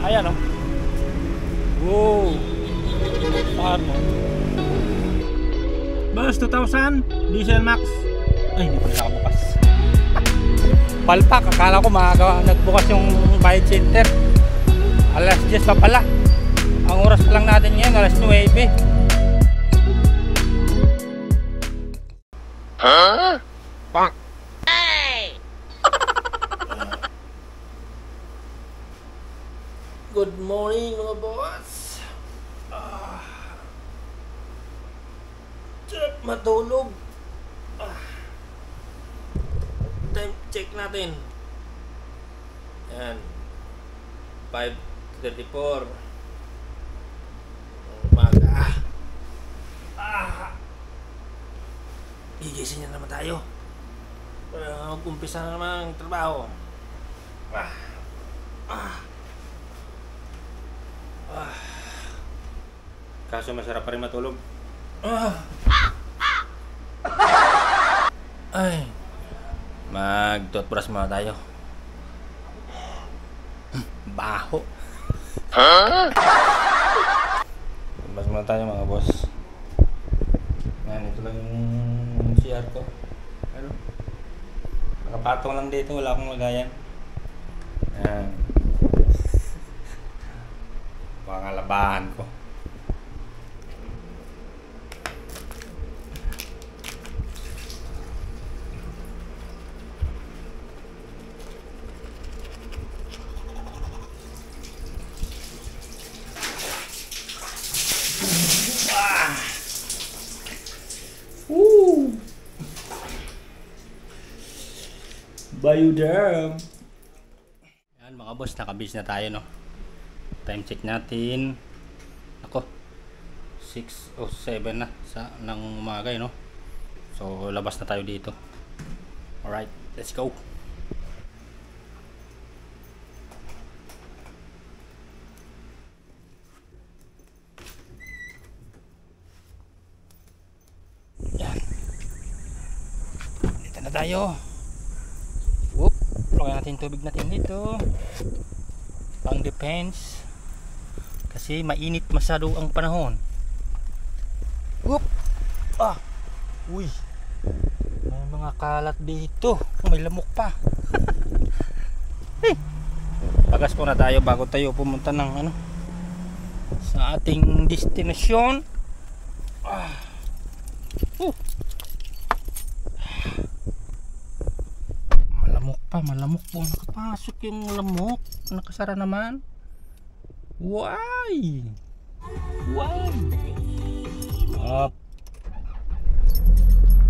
Ayan o. Wow. Paano? Bus 2000 Diesel Max. Ay, hindi pa nakabukas. Palpak, akala ko maaga nagbukas yung bayad center. Alas 10 pa pala. Ang oras pa lang natin ngayon, alas 9. Huh? Bonk. Good morning mga boss. Sarap matulog. Time check natin. Yan. 5:34. Umaga. Gigising na naman tayo. Mag-umpisa na naman ang trabaho. Kaso masarap pa rin matulog. Ay, mag-toothbrush muna tayo. Baho. Toothbrush muna tayo mga boss. Yan, ito lang yung CR ko. Ano? Nakapatong lang dito, wala akong lagayan. Yan. Mga labahan ko. Biodome. Yan mga boss, nakabis na tayo no. Time check natin. Ako 6 o 7 na sa ng umaga no. So labas na tayo dito. Alright, let's go. Yan. Dito na tayo. Lagyan natin tubig natin dito pang defense kasi mainit masyado ang panahon. Uy, may mga kalat dito, may lamok pa. Pagas po na tayo bago tayo pumunta ng ano sa ating destinasyon. Malamok po, nakapasok yung lamok, nakasara naman. Why? Up.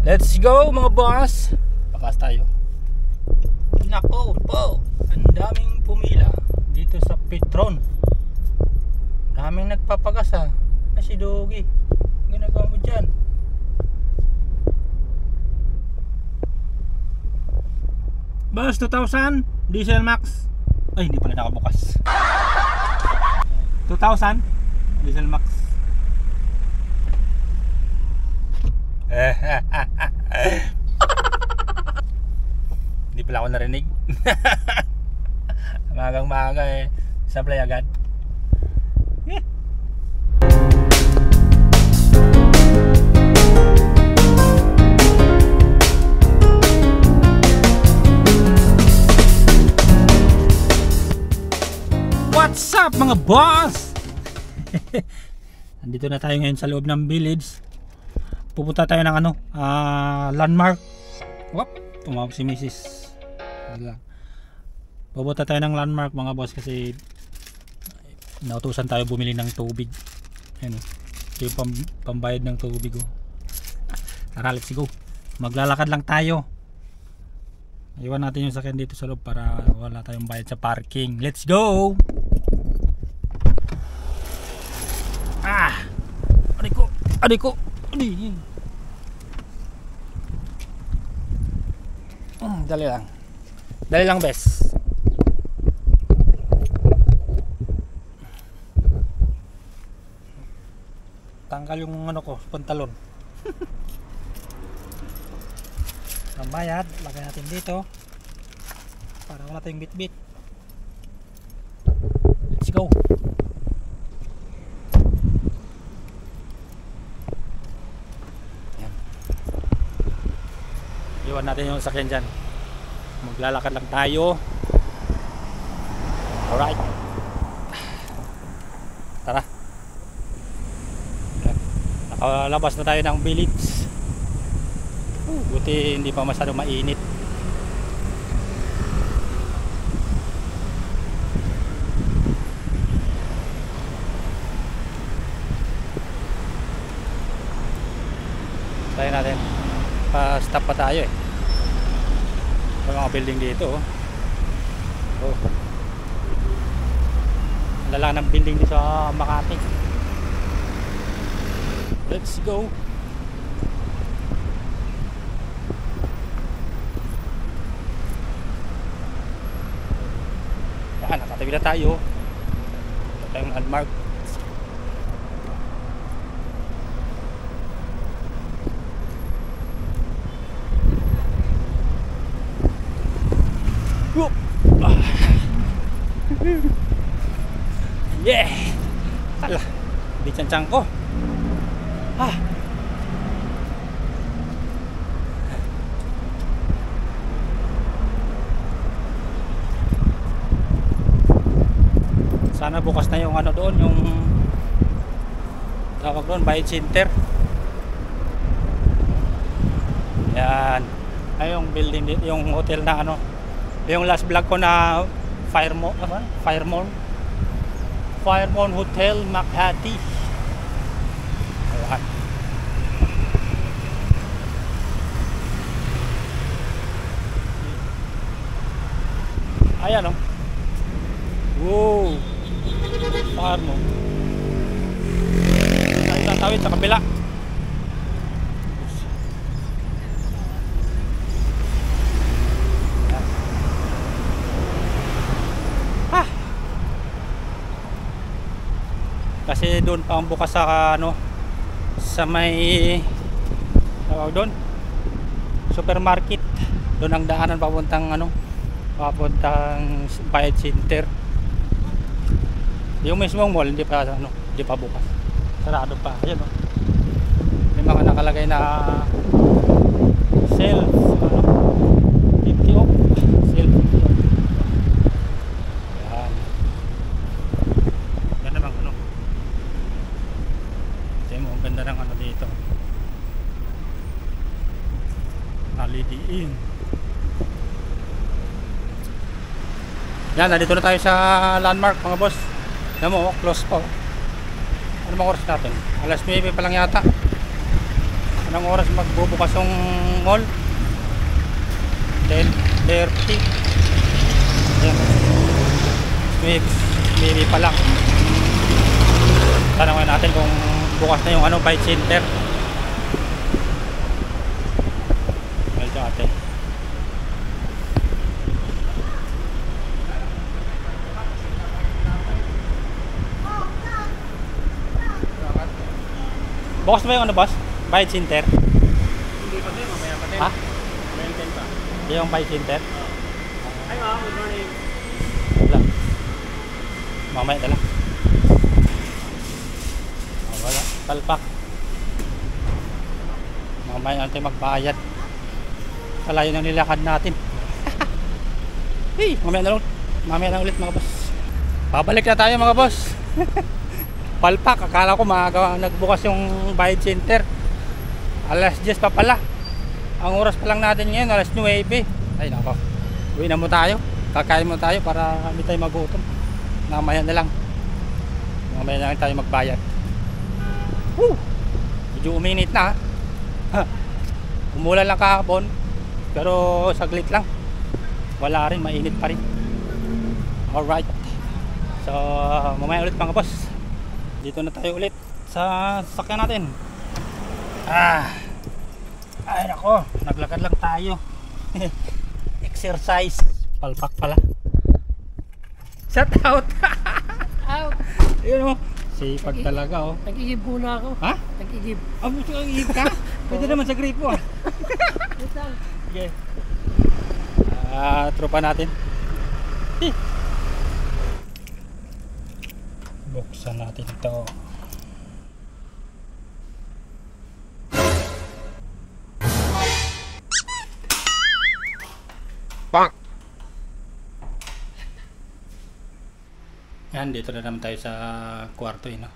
Let's go mga boss. Pakas tayo. Nako po, ang daming pumila dito sa Petron. Daming nagpapagas ha. Si Dogi, ginagawa mo dyan? Bus 2000 Diesel Max. Ay, hindi pala nakabukas. 2000 Diesel Max. Hindi pala ako narinig. Magang maaga eh. Sablay agad. What's up mga boss? Andito na tayo ngayon sa loob ng village. Pupunta tayo ng ano, landmark. Wap, tumawag si Mrs. Pupunta tayo ng landmark mga boss kasi nautusan tayo bumili ng tubig. Ayun, ito yung pambayad ng tubig oh. Tara, let's go. Maglalakad lang tayo. Iwan natin yung sakyan dito sa loob para wala tayong bayad sa parking. Let's go! Adik ko. Dali lang bes. Tanggal yung ano ko, pantalon. Ang bayad, lagay natin dito para wala tayong bit-bit. Let's go. Yan. Iwan natin yung sakyan dyan. Maglalakad lang tayo. Alright. Tara. Nakalabas na tayo ng village. Buti hindi pa masyadong mainit. Tayo natin. Pa-stop pa tayo eh. May mga building dito oh. Oh. Lala ng building dito sa Makati. Let's go. Yan, nakatabi na tayo. Ito tayong landmark. Whoop. Yeah. Ala, di tiyan ko. Ah. Sana bukas na yung ano doon, yung tawag doon, Bayad Center. Yan. Ay yung building dito, yung hotel na ano. Yung last vlog ko na Fairmont Hotel Makati. Ayan. Ayan o. Wow. Fairmont. Ay, tatawid sa kabila. Kasi doon pa ang bukas sa ano, sa may doon supermarket, doon ang daanan papuntang ano, papuntang Bayad Center. Yung mismong mall hindi pa ano, hindi pa bukas, sarado pa. Ayun oh. May mga nakalagay na self ano, 50 off, self 50 off. Yan. Yan naman ano, ang ganda ng ano dito, Holiday Inn. Yan, nandito na tayo sa landmark mga boss. Alam mo, close pa. Ano bang oras natin? Alas 9 pa lang yata. Anong oras magbubukas yung mall? 10:30. Yan, 9 pa lang. Tanongin natin kung bukas na yung ano, Bayad Center. Medyo ate. Bukas na ba yung ano boss? Bayad Center? Hindi pa din, mamaya pa din. Ha? Mamaya din pa. Yung Bayad Center? Hi ma'am, good morning. Wala. Mamaya na lang. Wala, talpak. Mamaya natin magbayad. Kalayo ng nilakad natin. Hey, mamaya na ulit mga boss. Babalik na tayo mga boss. Palpak, akala ko nagbukas yung Bayad Center. Alas 10 pa pala. Ang oras pa lang natin ngayon, alas 9. Ay nako, uwi na mo tayo. Kakain mo tayo para hindi tayo magutom. Mamaya na lang. Mamaya na lang tayo magbayad. Woo! Medyo uminit na ha. Umulan lang kahapon, pero saglit lang. Wala rin, mainit pa rin. Alright. So mamaya ulit mga boss. Dito na tayo ulit sa sasakyan natin. Ay nako, naglakad lang tayo. Exercise. Palpak pala. Shout out. Out. Yun o. Sipag talaga oh. Nag-igib muna ako. Ha? Nag-igib. Gusto kang ihip ka? Pwede naman sa gripo ah. Sige. Tropa natin. Buksan natin ito. Bang! Yan, dito na naman tayo sa kwarto no?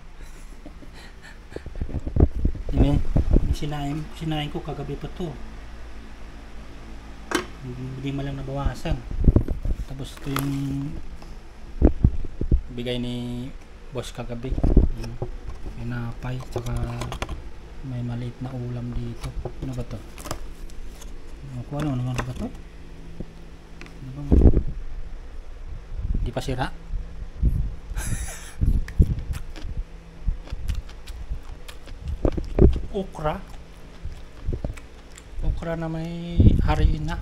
Sinain ko kagabi pa to. Hindi man lang nabawasan. Tapos ito yung bigay ni boss kagabi. Yung napay, tsaka may maliit na ulam dito. Ano ba to? Ano ba to? Ano ba? Di pa sira? Okra na may hariin na.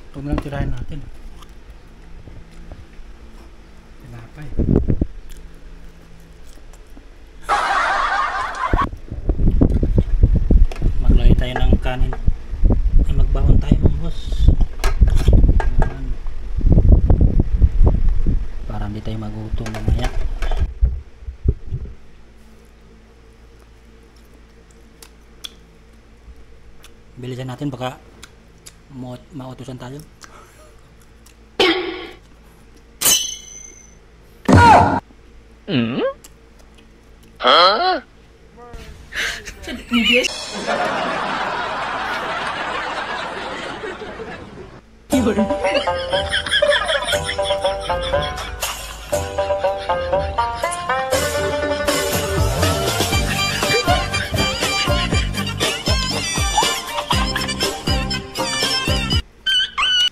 Ito na lang tirahin natin. Pinapay. Maglagay tayo ng kanin. Ay, magbaon tayo mga boss. Ayan. Para hindi tayo magutom mamaya. Bilisan natin baka mautusan tayo. Huh?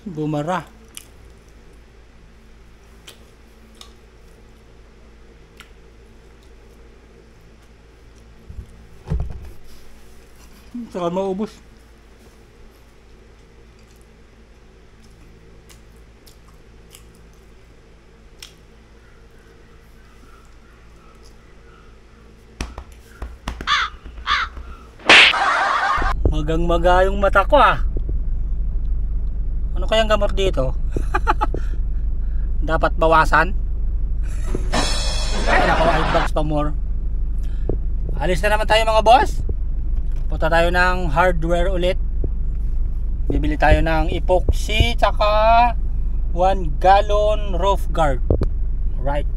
Bumara. Saka maubos. Magang-maga yung mata ko ah. Ano kayang gamot dito? Dapat bawasan? Ay nako, iBox pa more. Alis na naman tayo mga boss. Punta tayo ng hardware ulit. Bibili tayo ng epoxy tsaka 1 gallon roof guard. Right.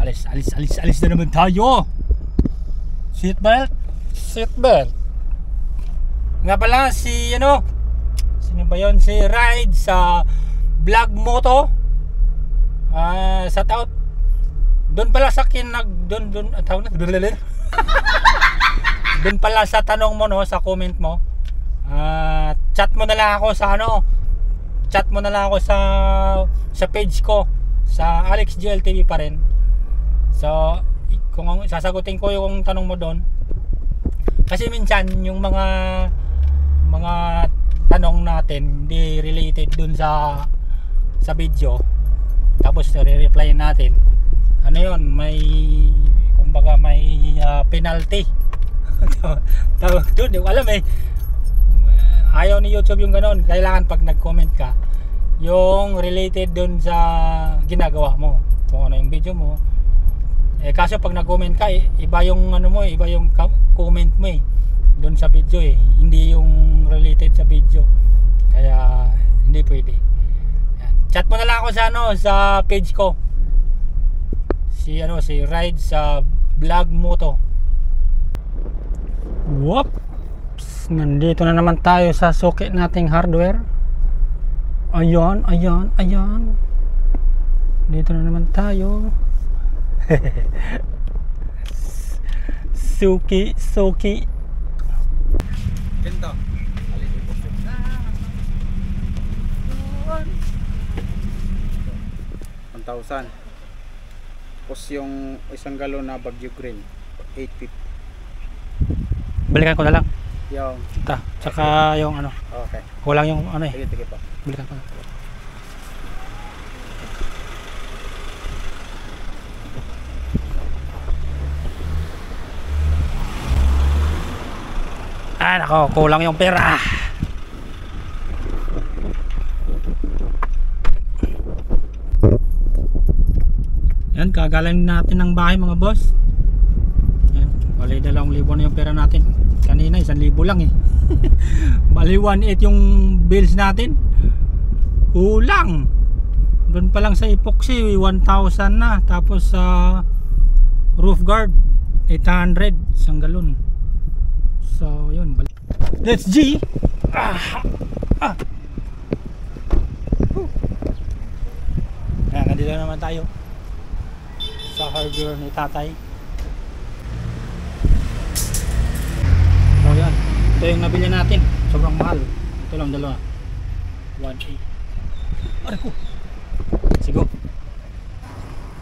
Alis na tayo. Alis na naman tayo. Seatbelt. Nga pala si sino ba yun? Si Ride sa Vlog Moto. Shout out. Doon pala sa doon pala sa tanong mo no, sa comment mo. Chat mo na lang ako sa sa page ko sa Alex GLTV pa rin. So kung sasagutin ko yung tanong mo doon. Kasi minsan yung mga tanong natin hindi related dun sa video, tapos re-reply natin, may kumbaga may penalty. Tawag doon, di ko alam ayaw ni YouTube yung ganon. Kailangan pag nag-comment ka yung related dun sa ginagawa mo, kung ano yung video mo. Kaso pag nag-comment ka, iba yung iba yung comment mo doon sa video hindi yung related sa video, kaya hindi pwede. Yan. Chat mo na lang ako sa page ko, si Ride sa Vlog Moto. Whoops, nandito na naman tayo sa suki nating hardware. Ayan, dito na naman tayo. Suki Ganito. 1,000. Tapos yung isang galon na Baguio Green 850. balikan ko na lang Yung tsaka yung okay. kulang yung Sige pa. balikan ko na. Nako, kulang yung pera. Yan, kagaling natin ng bahay mga boss. Yan, bali 2,000 na yung pera natin. Kanina 1,000 lang eh. Bali 1,800 yung bills natin. Kulang. Doon pa lang sa epoxy 1,000 na. Tapos sa roof guard 800 isang galon. So yun, let's G. Yan, nandito naman tayo sa hardware ni tatay. So yan, ito yung nabili natin. Sobrang mahal. Ito lang dalawa. 1,800. Aray ko. Sige.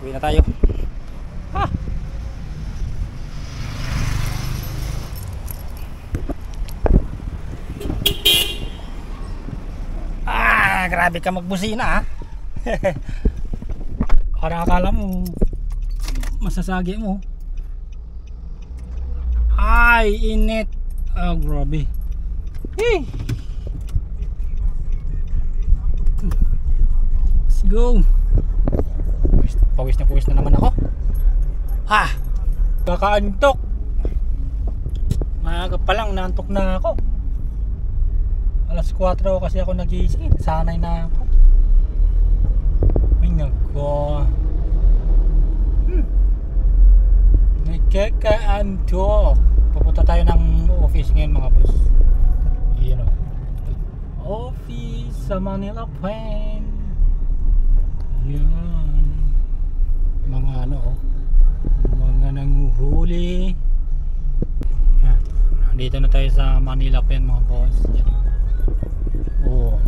Uwi na tayo. Grabe ka magbusina ha. Parang akala mo masasagi mo. Ay, init. Oh, grabe. Let's go. Pawis na naman ako. Ha! Kakaantok. Maaga pa lang, naantok na ako. Alas 4 kasi ako nagising. Sanay na ako. Ay nako. Nagkakaantok. Pupunta tayo ng office ngayon mga boss. You know. Office sa Manila Pen. Yan. Mga ano oh. Mga nanguhuli. Yan. Dito na tayo sa Manila Pen mga boss. Yan. Oh.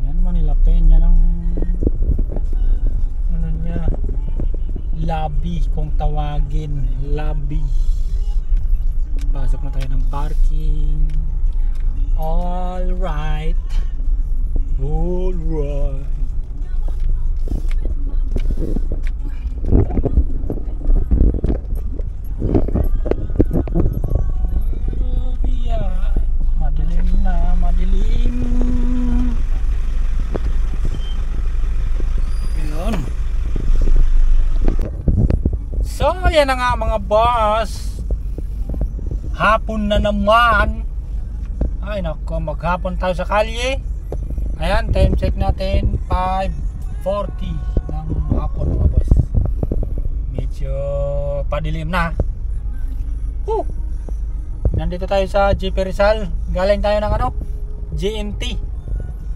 Yan Manila Pen. Yan ang ano niya, lobby kung tawagin. Lobby. Pasok na tayo ng parking. Alright. Alright. Madilim na, madilim. Yun. So, yan na nga mga boss. Hapon na naman. Ay nako, maghapon tayo sa kalye. Ayan, time check natin 5:40 ng hapon mga boss. Medyo padilim na. Nandito tayo sa GP Rizal. Galing tayo ng ano, GNT.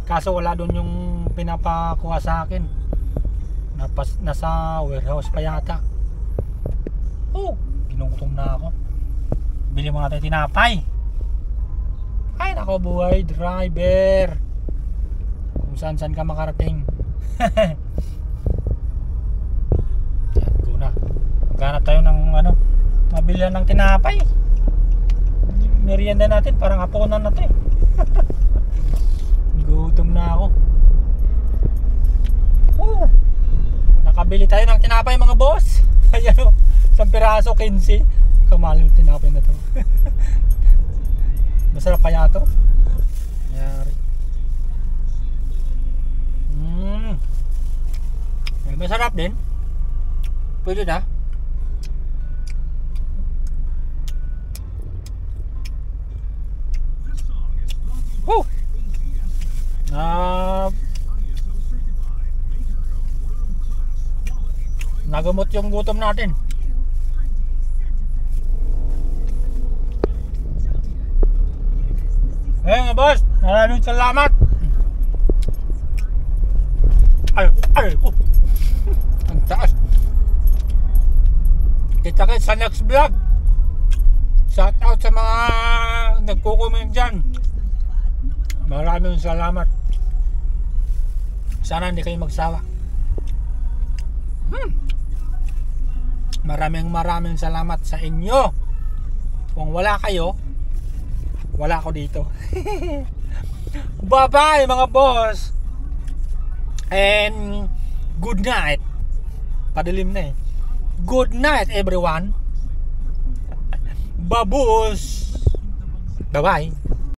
Kaso wala doon yung pinapakuha sa akin. Nasa warehouse pa yata. Ginugutom na ako. Bili mo natin tinapay. Ay nako, buhay driver. Kung saan ka makarating. Yan, go na. Maghanap tayo ng ano, mabilihan ng tinapay. Merienda natin, parang hapunan na to eh. Gutom na ako. Nakabili tayo ng tinapay mga boss. Ayan o, 1 piraso 15. Kamahal yung tinapay na to. Masarap kaya to? Yari. Masarap din. Pwede na. Nagamot yung gutom natin. Nga boss, maraming salamat. Ay ko. Ang taas. Kita-kits sa next vlog. Shout out sa mga nagko-comment dyan. Maraming salamat. Sana hindi kayo magsawa. Maraming salamat sa inyo. Kung wala kayo, wala ako dito. Bye bye mga boss. And good night. Padilim na eh. Good night everyone. Babus. Bye bye.